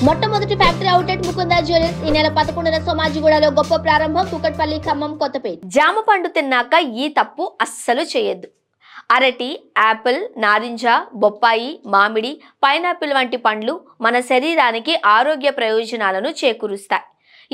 మొట్టమొదటి factory outlet Mukunda jewellers ఈ నెల 11న సోమాజిగూడలో గొప్ప ప్రారంభం. కూకట్పల్లి, ఖమ్మం, కొత్తపేట. జామ పండు తిన్నాక ఈ తప్పు అస్సలు చేయొద్దు. అరటి, యాపిల్, నారింజ, బొప్పాయి, మామిడి, పైనాపిల్ వంటి పండ్లు మన శరీరానికి ఆరోగ్య ప్రయోజనాలను చేకూరుస్తాయి.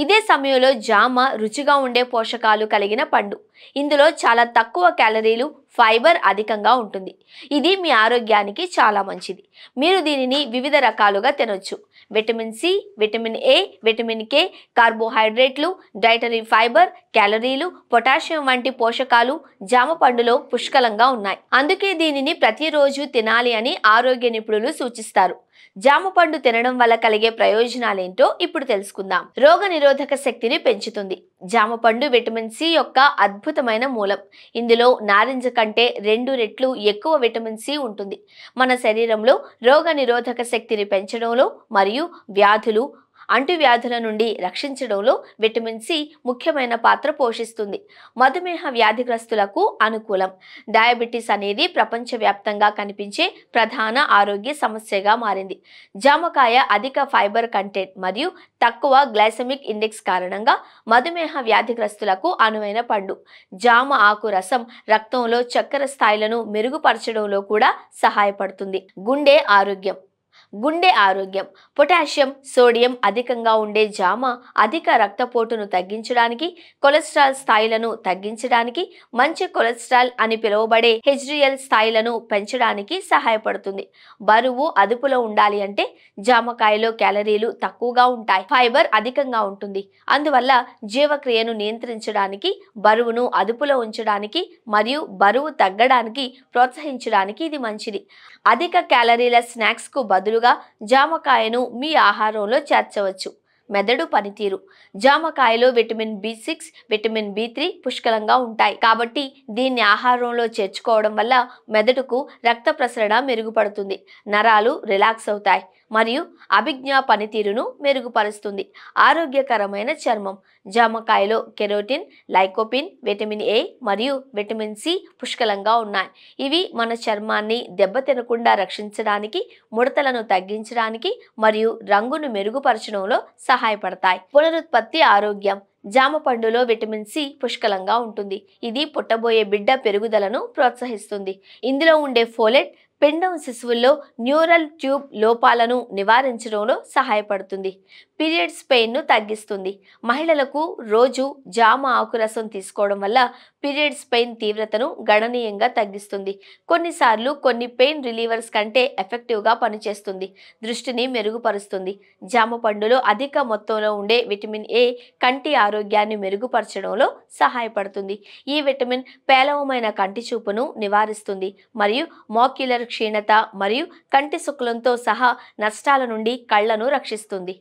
ఇదే సమయంలో జామ రుచిగా ఉండే పోషకాలు కలిగిన పండు. ఇందులో చాలా తక్కువ క్యాలరీలు, ఫైబర్ అధికంగా ఉంటుంది. ఇది మీ ఆరోగ్యానికి చాలా మంచిది. మీరు దీనిని వివిధ రకాలుగా తినొచ్చు. Vitamin C, vitamin A, vitamin K, కార్బోహైడ్రేట్లు, డైటరీ ఫైబర్, క్యాలరీలు, పొటాషియం వంటి పోషకాలు జామ పండులో పుష్కలంగా ఉన్నాయి. అందుకే దీనిని ప్రతిరోజు తినాలి అని ఆరోగ్య నిపుణులు సూచిస్తారు. జామ పండు తినడం వల్ల కలిగే ప్రయోజనాలేంటో ఇప్పుడు తెలుసుకుందాం. రోగ నిరోధక శక్తిని పెంచుతుంది. జామ పండు విటమిన్ సి యొక్క అద్భుతమైన మూలం. ఇందులో నారింజ కంటే 2 రెట్లు ఎక్కువ విటమిన్ సి ఉంటుంది. మన శరీరంలో రోగ నిరోధక శక్తిని పెంచడంలో మరియు వ్యాధులు, అంటువ్యాధుల నుండి రక్షించడంలో విటమిన్ సి ముఖ్యమైన పాత్ర పోషిస్తుంది. మధుమేహ వ్యాధిగ్రస్తులకు అనుకూలం. డయాబెటీస్ అనేది ప్రపంచవ్యాప్తంగా కనిపించే ప్రధాన ఆరోగ్య సమస్యగా మారింది. జామకాయ అధిక ఫైబర్ కంటెంట్ మరియు తక్కువ గ్లైసెమిక్ ఇండెక్స్ కారణంగా మధుమేహ వ్యాధిగ్రస్తులకు అనువైన పండు. జామ ఆకు రసం రక్తంలో చక్కెర స్థాయిలను మెరుగుపరచడంలో కూడా సహాయపడుతుంది. గుండె ఆరోగ్యం. పొటాషియం, సోడియం అధికంగా ఉండే జామ అధిక రక్తపోటును తగ్గించడానికి, కొలెస్ట్రాల్ స్థాయిలను తగ్గించడానికి, మంచి కొలెస్ట్రాల్ అని పిలువబడే హెచ్డిఎల్ స్థాయిలను పెంచడానికి సహాయపడుతుంది. బరువు అదుపులో ఉండాలి అంటే జామకాయలో క్యాలరీలు తక్కువగా ఉంటాయి, ఫైబర్ అధికంగా ఉంటుంది. అందువల్ల జీవక్రియను నియంత్రించడానికి, బరువును అదుపులో ఉంచడానికి మరియు బరువు తగ్గడానికి ప్రోత్సహించడానికి ఇది మంచిది. అధిక క్యాలరీల స్నాక్స్ కు బదులుగా జామకాయను మీ ఆహారంలో చేర్చవచ్చు. మెదడు పనితీరు. జామకాయలో విటమిన్ బి6, విటమిన్ బి3 పుష్కలంగా ఉంటాయి. కాబట్టి దీన్ని ఆహారంలో చేర్చుకోవడం వల్ల మెదడుకు రక్త ప్రసరణ మెరుగుపడుతుంది, నరాలు రిలాక్స్ అవుతాయి మరియు అభిజ్ఞా పనితీరును మెరుగుపరుస్తుంది. ఆరోగ్యకరమైన చర్మం. జామకాయలో కెరోటిన్, లైకోపిన్, విటమిన్ ఏ మరియు విటమిన్ సి పుష్కలంగా ఉన్నాయి. ఇవి మన చర్మాన్ని దెబ్బతినకుండా రక్షించడానికి, ముడతలను తగ్గించడానికి మరియు రంగును మెరుగుపరచడంలో సహాయపడతాయి. పునరుత్పత్తి ఆరోగ్యం. జామ పండులో విటమిన్ సి పుష్కలంగా ఉంటుంది. ఇది పుట్టబోయే బిడ్డ పెరుగుదలను ప్రోత్సహిస్తుంది. ఇందులో ఉండే ఫోలెట్ పిండం శిశువుల్లో న్యూరల్ ట్యూబ్ లోపాలను నివారించడంలో సహాయపడుతుంది. పీరియడ్స్ పెయిన్ను తగ్గిస్తుంది. మహిళలకు రోజు జామ ఆకు రసం తీసుకోవడం వల్ల పీరియడ్స్ పెయిన్ తీవ్రతను గణనీయంగా తగ్గిస్తుంది. కొన్నిసార్లు కొన్ని పెయిన్ రిలీవర్స్ కంటే ఎఫెక్టివ్గా పనిచేస్తుంది. దృష్టిని మెరుగుపరుస్తుంది. జామ పండులో అధిక మొత్తంలో ఉండే విటమిన్ ఏ కంటి ఆరోగ్యాన్ని మెరుగుపరచడంలో సహాయపడుతుంది. ఈ విటమిన్ పేలవమైన కంటి చూపును నివారిస్తుంది మరియు మాక్యులర్ క్షీణత మరియు కంటి శుక్లంతో సహా నష్టాల నుండి కళ్లను రక్షిస్తుంది.